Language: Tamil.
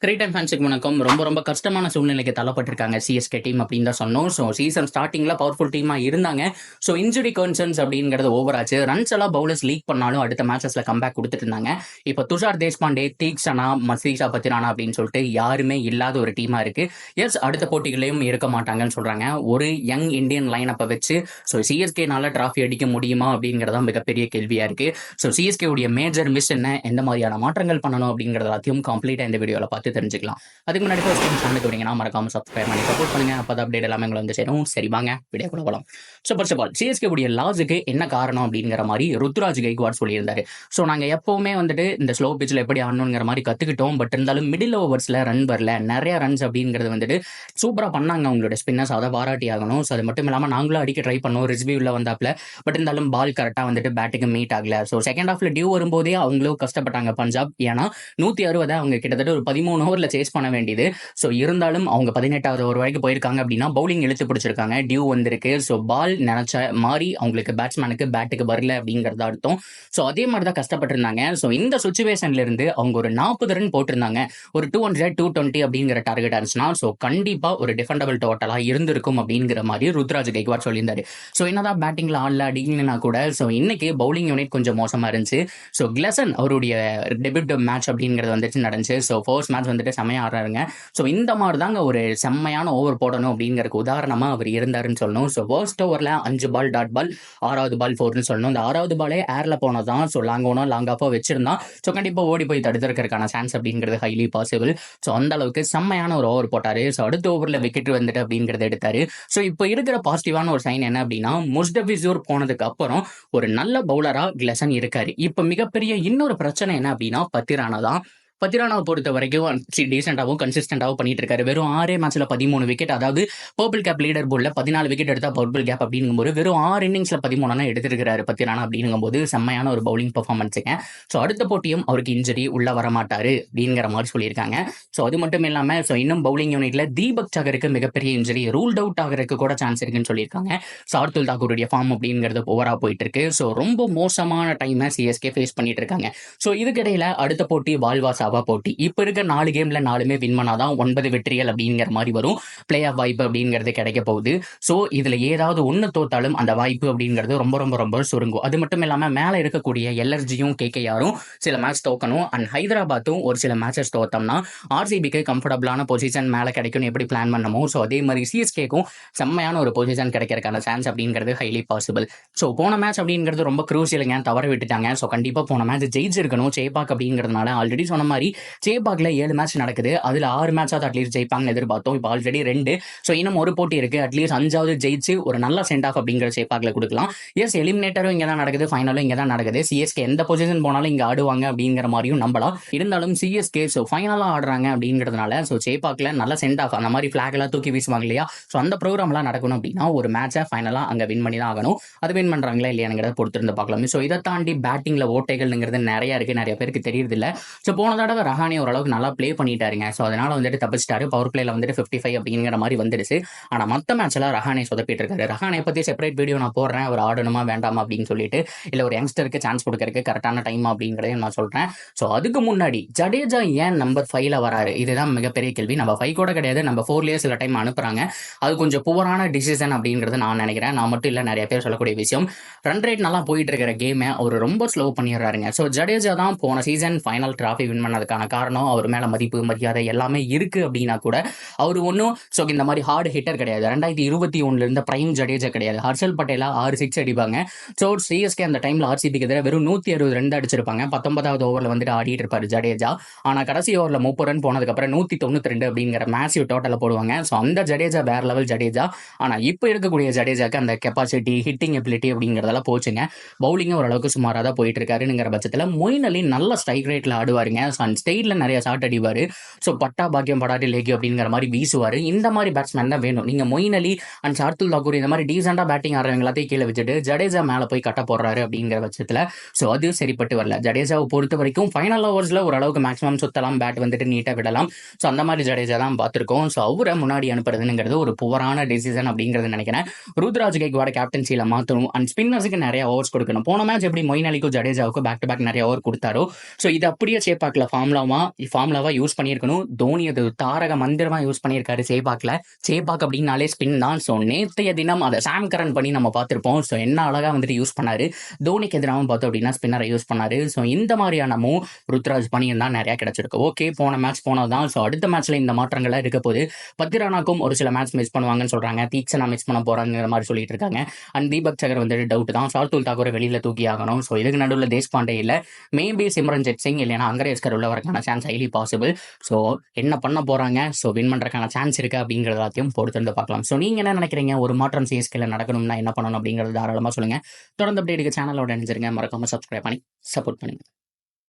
கிரேட் டைம் ஃபேன்ஸுக்கு வணக்கம். ரொம்ப ரொம்ப கஷ்டமான சூழ்நிலைக்கு தள்ளப்பட்டிருக்காங்க சிஎஸ்கே டீம் அப்படின்னு தான் சொன்னோம். ஸோ சீசன் ஸ்டார்டிங்கில் பவர்ஃபுல் டீமாக இருந்தாங்க. ஸோ இன்ஜுரி கன்சர்ன்ஸ் அப்படிங்கிறது ஓவர் ஆச்சு. ரன்ஸ் எல்லாம் பவுலர்ஸ் லீக் பண்ணாலும் அடுத்த மேட்சஸில் கம்பேக் கொடுத்துட்டு இருந்தாங்க. இப்போ துஷார் தேஷ்பாண்டே, தீக்ஷனா, மசீஷா பத்திரானா அப்படின்னு சொல்லிட்டு யாருமே இல்லாத ஒரு டீமாக இருக்கு. எஸ், அடுத்த போட்டிகளையும் இருக்க மாட்டாங்கன்னு சொல்றாங்க. ஒரு யங் இந்தியன் லைனப்பை வச்சு ஸோ சிஎஸ்கேனால டிராஃபி அடிக்க முடியுமா அப்படிங்கிறதா மிகப்பெரிய கேள்வியா இருக்கு. ஸோ சிஎஸ்கே உடைய மேஜர் மிஸ் என்ன, எந்த மாதிரியான மாற்றங்கள் பண்ணணும் அப்படிங்கிறது எல்லாத்தையும் கம்ப்ளீட்டாக இந்த வீடியோவில் பார்த்து தெரிஞ்சுக்கலாம். அதுக்கு முன்னாடி ஃபர்ஸ்ட் டைம் சேனலுக்கு வரீங்கன்னா மறக்காம சப்ஸ்கிரைப் பண்ணி சப்போர்ட் பண்ணுங்க. அப்போ அப்டேட் எல்லாமே உங்களை வந்து சேரும். சரி வாங்க வீடியோ கூட போகலாம். So first of all CSK உடைய லாஸுக்கு என்ன காரணம் அப்படிங்கிற மாதிரி ருத்ராஜ் கைக்வாட் சொல்லியிருந்தாரு. ஸோ நாங்கள் எப்பவுமே வந்துட்டு இந்த ஸ்லோ பிச்சில் எப்படி ஆடணுங்கிற மாதிரி கற்றுக்கிட்டோம். பட் இருந்தாலும் மிடில் ஓவர்ஸில் ரன் வரல, நிறைய ரன்ஸ் அப்படிங்கிறது வந்துட்டு சூப்பராக பண்ணாங்க அவங்களோட ஸ்பின்னர்ஸ், அதை பாராட்டி ஆகணும். ஸோ அது மட்டும் இல்லாமல் நாங்களும் அடிக்க ட்ரை பண்ணோம், ரிஸ்வியூவில் வந்தாப்புல. பட் இருந்தாலும் பால் கரெக்டாக வந்துட்டு பேட்டுக்கு மீட் ஆகல. ஸோ செகண்ட் ஹாஃப்ல டியூ வரும்போதே அவங்களும் கஷ்டப்பட்டாங்க பஞ்சாப். ஏன்னா 160 அவங்க கிட்டத்தட்ட ஒரு 13 ஓவரில் சேஸ் பண்ண வேண்டியது. ஸோ இருந்தாலும் அவங்க 18வது ஓவர் வரைக்கும் போயிருக்காங்க அப்படின்னா பவுலிங் இழுத்து பிடிச்சிருக்காங்க. டியூ வந்திருக்கு. ஸோ பால் நினைச்ச மாதிரி அவங்களுக்கு பேட்ஸ்மேனுக்கு பேட்டுக்கு வரல அப்படிங்கிறது அர்த்தம். ஸோ அதே மாதிரி தான் கஷ்டப்பட்டிருந்தாங்க. ஸோ இந்த சுச்சுவேஷன்ல இருந்து அவங்க ஒரு 40 ரன் போட்டிருந்தாங்க. ஒரு 200, 220 அப்படிங்கிற டார்கெட் ஆச்சுன்னா ஸோ கண்டிப்பா ஒரு டிஃபெண்டபிள் டோட்டலா இருந்திருக்கும் அப்படிங்கிற மாதிரி ருத்ராஜ் கைக்வாட் சொல்லியிருந்தாரு. ஸோ என்னதான் பேட்டிங்ல ஆடல அடிக்கலனா கூட ஸோ இன்னைக்கு பவுலிங் யூனிட் கொஞ்சம் மோசமா இருந்துச்சு. ஸோ கிளசன் அவருடைய டெபியூட் மேட்ச் அப்படிங்கிறது வந்துட்டு நடந்துச்சு. ஸோ ஃபர்ஸ்ட் மேட்ச் வந்துட்டு செம்மையா ஆடுறாருங்க. ஸோ இந்த மாதிரி தாங்க ஒரு செம்மையான ஓவர் போடணும் அப்படிங்கிறதுக்கு உதாரணமாக அவர் இருந்தாருன்னு சொல்லணும். ஸோ ஃபர்ஸ்ட் ஓவரில் 5 பால் டாட் பால், 6வது பால் 4ன்னு சொல்லணும். இந்த 6வது பாலே ஏரில் போனதான். ஸோ லாங் ஓனோ லாங் ஆஃபோ வச்சிருந்தான். ஸோ கண்டிப்பாக ஓடி போய் தடுத்துருக்கிறதுக்கான சான்ஸ் அப்படிங்கிறது ஹைலி பாசிபிள். ஸோ அந்த அளவுக்கு செம்மையான ஒரு ஓவர் போட்டார். ஸோ அடுத்த ஓவரில் விக்கெட் வந்துட்டு அப்படிங்கிறத எடுத்தார். ஸோ இப்போ இருக்கிற பாசிட்டிவான ஒரு சைன் என்ன அப்படின்னா முஸ்டபிசூர் போனதுக்கு அப்புறம் ஒரு நல்ல பவுலராக கிளசன் இருக்காரு. இப்போ மிகப்பெரிய இன்னொரு பிரச்சனை என்ன அப்படின்னா பத்திரானா தான். பத்திரானாவை பொறுத்த வரைக்கும் டீசெண்டாகவும் கன்சிஸ்டண்டாகவும் பண்ணிட்டு இருக்காரு. வெறும் 6 மேட்ச்ல 13 விக்கெட், அதாவது பர்பிள் கேப் லீடர் போர்டில் 14 விக்கெட் எடுத்தா பர்பிள் கேப் அப்படிங்கும்போது வெறும் 6 இன்னிங்ஸ்ல 13 எடுத்திருக்கிறாரு பத்திரானா அப்படிங்கும்போது செம்மையான ஒரு பவுலிங் பெர்ஃபார்மன்ஸுங்க. ஸோ அடுத்த போட்டியும் அவருக்கு இன்ஜுரி உள்ள வர மாட்டாரு அப்படிங்கிற மாதிரி சொல்லியிருக்காங்க. ஸோ அது மட்டும் இல்லாமல் ஸோ இன்னும் பவுலிங் யூனிட்ல தீபக் சகருக்கு மிகப்பெரிய இன்ஜுரி, ரூல்ட் அவுட் ஆகிறதுக்கு கூட சான்ஸ் இருக்குன்னு சொல்லியிருக்காங்க. சார்துல் தாக்கூருடைய ஃபார்ம் அப்படிங்கிறது ஓவரா போயிட்டு இருக்கு. ஸோ ரொம்ப மோசமான டைமை சிஎஸ்கே ஃபேஸ் பண்ணிட்டு இருக்காங்க. ஸோ இதுக்கிடையில அடுத்த போட்டி வால்வாஸ் போட்டி. இப்ப இருக்க 4 கேம்ல 4மே வின் பண்ணாதான் 9 வெற்றிகள் அப்படிங்கிற மாதிரி வரும். பிளே ஆஃப் வாய்ப்பு அப்படிங்கிறது கிடைக்க போகுது. ஸோ இதுல ஏதாவது ஒன்று தோத்தாலும் அந்த வாய்ப்பு அப்படிங்கிறது ரொம்ப ரொம்ப ரொம்ப சுருங்கும். அது மட்டும் இல்லாம மேல இருக்கக்கூடிய எல்எர்ஜியும் கேகேஆரும் சில மேட்ச் தோக்கணும். அண்ட் ஹைதராபாத்தும் ஒரு சில மேட்சஸ் தோத்தோம்னா ஆர்சிபிக்கு கம்ஃபர்டபுளான பொசிஷன் மேல கிடைக்கும்னு எப்படி பிளான் பண்ணமோ ஸோ அதே மாதிரி சிஎஸ்கேக்கும் செம்மையான ஒரு பொசிஷன் கிடைக்கிறதுக்கான சான்ஸ் அப்படிங்கிறது ஹைலி பாசிபிள். ஸோ போன மேட்ச் அப்படிங்கிறது ரொம்ப க்ரூசியலுங்க, தவற விட்டுட்டாங்க. ஸோ கண்டிப்பா போன மேட்ச் ஜெயிச்சிருக்கணும் சேப்பாக் அப்படிங்கிறதுனால. ஆல்ரெடி சொன்ன மாதிரி சேப்பாக்ல 7 மேட்ச் நடக்குது. அதுல 6 மேட்சாவது அட்லீஸ்ட் ஜெயிப்பாங்கன்னு எதிர்பார்த்தோம். இப்போ ஆல்ரெடி 2. ஸோ இன்னும் ஒரு போட்டி இருக்கு. அட்லீஸ்ட் 5வது ஜெயிச்சு ஒரு நல்ல சென்ட் ஆஃப் அப்படிங்கிற சேப்பாக்ல கொடுக்கலாம். எஸ், எலிமினேட்டரும் இங்கே தான் நடக்குது, ஃபைனலும் இங்கே தான் நடக்குது. சிஎஸ்கே எந்த பொசிஷன் போனாலும் இங்கே ஆடுவாங்க அப்படிங்கிற மாதிரியும் நம்பலாம். இருந்தாலும் சிஎஸ்கே ஸோ ஃபைனலாக ஆடுறாங்க அப்படிங்கிறதுனால ஸோ சேப்பாக்ல நல்ல சென்ட் ஆஃப் அந்த மாதிரி ஃபிளாக் எல்லாம் தூக்கி வீசுவாங்க இல்லையா. ஸோ அந்த ப்ரோக்ராம்லாம் நடக்கணும் அப்படின்னா ஒரு மேட்சை ஃபைனலாக அங்கே வின் பண்ணி தான் ஆகணும். அது வின் பண்றாங்களா இல்லையாங்கிறத பொறுத்திருந்து பார்க்கலாம். ஸோ இதை தாண்டி பேட்டிங்ல ஓட்டைகள்ங்கிறது நிறைய இருக்கு, நிறைய பேருக்கு தெரியுது இல்லை. ஸோ போன தடவை ரஹானே ஓரளவுக்கு நல்லா ப்ளே பண்ணிட்டாருங்க. ஸோ அதனால வந்துட்டு தப்பிச்சிட்டாரு. பவர் பிளேல வந்துட்டு 55 அப்படிங்கிற மாதிரி வந்துடுச்சு. ஆனால் மற்ற மேட்ச்ல ரஹானே சொதப்பிட்டு இருக்காரு. ரஹானே பத்தி செப்பரேட் வீடியோ நான் போடுறேன், அவர் ஆடணுமா வேண்டாமா அப்படின்னு சொல்லிட்டு, இல்லை ஒரு யங்ஸ்டருக்கு சான்ஸ் கொடுக்கறதுக்கு கரெக்டான டைம் அப்படிங்கிறதையும் நான் சொல்றேன். ஸோ அதுக்கு முன்னாடி ஜடேஜா ஏன் நம்பர் 5ல வராரு, இதுதான் மிகப்பெரிய கேள்வி. நம்ம 5 கூட கிடையாது, நம்ம 4லயே சில டைம் அனுப்புறாங்க. அது கொஞ்சம் புவரான டிசிஷன் அப்படிங்கிறது நான் நினைக்கிறேன். நான் மட்டும் இல்லை, நிறைய பேர் சொல்லக்கூடிய விஷயம். ரன் ரேட் நல்லா போயிட்டு இருக்கிற கேமை அவர் ரொம்ப ஸ்லோ பண்ணிடுறாருங்க. ஸோ ஜடேஜா தான் போன சீசன் ஃபைனல் டிராஃபி வின் பண்ணதுக்கான காரணம். அவர் மேல மதிப்பு மரியாதை எல்லாமே இருக்கு அப்படின்னா கூட அவர் ஒன்றும் ஸோ இந்த மாதிரி ஹார்டு ஹிட்டர் கிடையாது. 2021 இருந்த பிரைம் ஜடேஜா கிடையாது. ஹர்ஷல் பட்டேலா 6 6 அடிப்பாங்க. ஸோ சிஎஸ்கே அந்த டைம்ல ஆர்சிபிக்கு எதிராக வெறும் 160 ரன் அடிச்சிருப்பாங்க. 19வது ஓவரில் வந்துட்டு ஆடிட்டு இருப்பாரு ஜடேஜா. ஆனால் கடைசி ஓவரில் 30 ரன் போனதுக்கு அப்புறம் 192 அப்படிங்கிற மேசிவ் டோட்டலை போடுவாங்க. ஸோ அந்த ஜடேஜா வேற லெவல் ஜடேஜா. ஆனால் இப்போ இருக்கக்கூடிய ஜடேஜாக்கு அந்த கெப்பாசிட்டி, ஹிட்டிங் எபிலிட்டி அப்படிங்கிறதெல்லாம் போச்சுங்க. பவுலிங்கும் ஓரளவுக்கு சுமாராக தான் போயிட்டு இருக்காருங்கிற பட்சத்தில் மொயின் அலி நல்ல ஸ்ட்ரைக் ரேட்ல ஆடுவாருங்க. ஸ்டெயிட்ல நிறைய ஷாட் அடிவாரு. ஸோ பட்டா பாக்கியம் படாட்டி லேகி அப்படிங்கிற மாதிரி வீசுவார். இந்த மாதிரி பேட்ஸ்மேன் தான் வேணும். நீங்கள் மொயின் அலி அண்ட் சார்துல் தாக்கூர் இந்த மாதிரி டீசெண்டாக பேட்டிங் ஆடுறவங்க எல்லாத்தையும் கீழே வச்சுட்டு ஜடேஜா மேலே போய் கட்ட போடுறாரு அப்படிங்கிற பட்சத்தில் ஸோ அது சரிப்பட்டு வரல. ஜடேஜாவை பொறுத்த வரைக்கும் ஃபைனல் ஓவர்ஸில் ஓரளவுக்கு மேக்ஸிமம் சுத்தலாம், பேட் வந்துட்டு நீட்டாக விடலாம். ஸோ அந்த மாதிரி ஜடேஜா தான் பார்த்துருக்கோம். ஸோ அவரை முன்னாடி அனுப்புறதுங்கிறது ஒரு புவரான டிசிஷன் அப்படிங்கிறது நினைக்கிறேன். ருத்ராஜ் கைக்வாட கேப்டன்சியில் மாற்றணும் அண்ட் ஸ்பின்னர்ஸுக்கு நிறைய ஓவர்ஸ் கொடுக்கணும். போன மேட்ச் எப்படி மொயின் அலிக்கும் ஜடேஜாவுக்கும் பேக் டு பேக் நிறைய ஓவர் கொடுத்தாரோ ஸோ இது அப்படியே சேப்பாக்கில் ஃபார்முலாவா யூஸ் பண்ணியிருக்கணும். தோனி அது தாரக மந்திரமா யூஸ் பண்ணியிருக்காரு சேபாக்ல. சேபாக் அப்படின்னாலே ஸ்பின் தான். ஸோ நேற்றைய தினம் அதை சாம் கரன் பண்ணி நம்ம பார்த்துருப்போம். ஸோ என்ன அழகா வந்துட்டு யூஸ் பண்ணாரு. தோனிக்கு எதிராகவும் பார்த்தோம் அப்படின்னா ஸ்பின்னரை யூஸ் பண்ணாரு. ஸோ இந்த மாதிரியான மூவ் ருத்ராஜ் பண்ணியும் தான் நிறைய கிடைச்சிருக்கு. ஓகே, போன மேட்ச் போனதுதான். ஸோ அடுத்த மேட்ச்ல இந்த மாற்றங்கள்லாம் இருக்க போது. பத்திரானாக்கும் ஒரு சில மேட்ச் மிஸ் பண்ணுவாங்கன்னு சொல்றாங்க. தீக்ஷனா மிஸ் பண்ண போறாங்கிற மாதிரி சொல்லிட்டு இருக்காங்க. அண்ட் தீபக் சகர் வந்துட்டு டவுட் தான். ஷார்துல் தாக்கூரை வெளியில தூக்கி ஆகணும். ஸோ இதுக்கு நடுவில் தேஷ்பாண்டே இல்லை, மேபி சிம்ரன்ஜித் சிங் இல்லைன்னா அங்கரேஸ்கர் உள்ள வரக்கான சான்ஸ் ஹைலி பாசிபிள். ஸோ என்ன பண்ண போறாங்க, ஸோ வின் பண்றதுக்கான சான்ஸ் இருக்கு அப்படிங்கிறது எல்லாத்தையும் பொறுத்திருந்து பார்க்கலாம். ஸோ நீங்க என்ன நினைக்கிறீங்க, ஒரு மாற்றம் சிஎஸ்கேல நடக்கணும்னா என்ன பண்ணணும் அப்படிங்கிறது தாராளமா சொல்லுங்க. தொடர்ந்து அப்டேட்டுக்கு சேனலோட இணைஞ்சிருங்க. மறக்காம சப்ஸ்கிரைப் பண்ணி சப்போர்ட் பண்ணுங்க.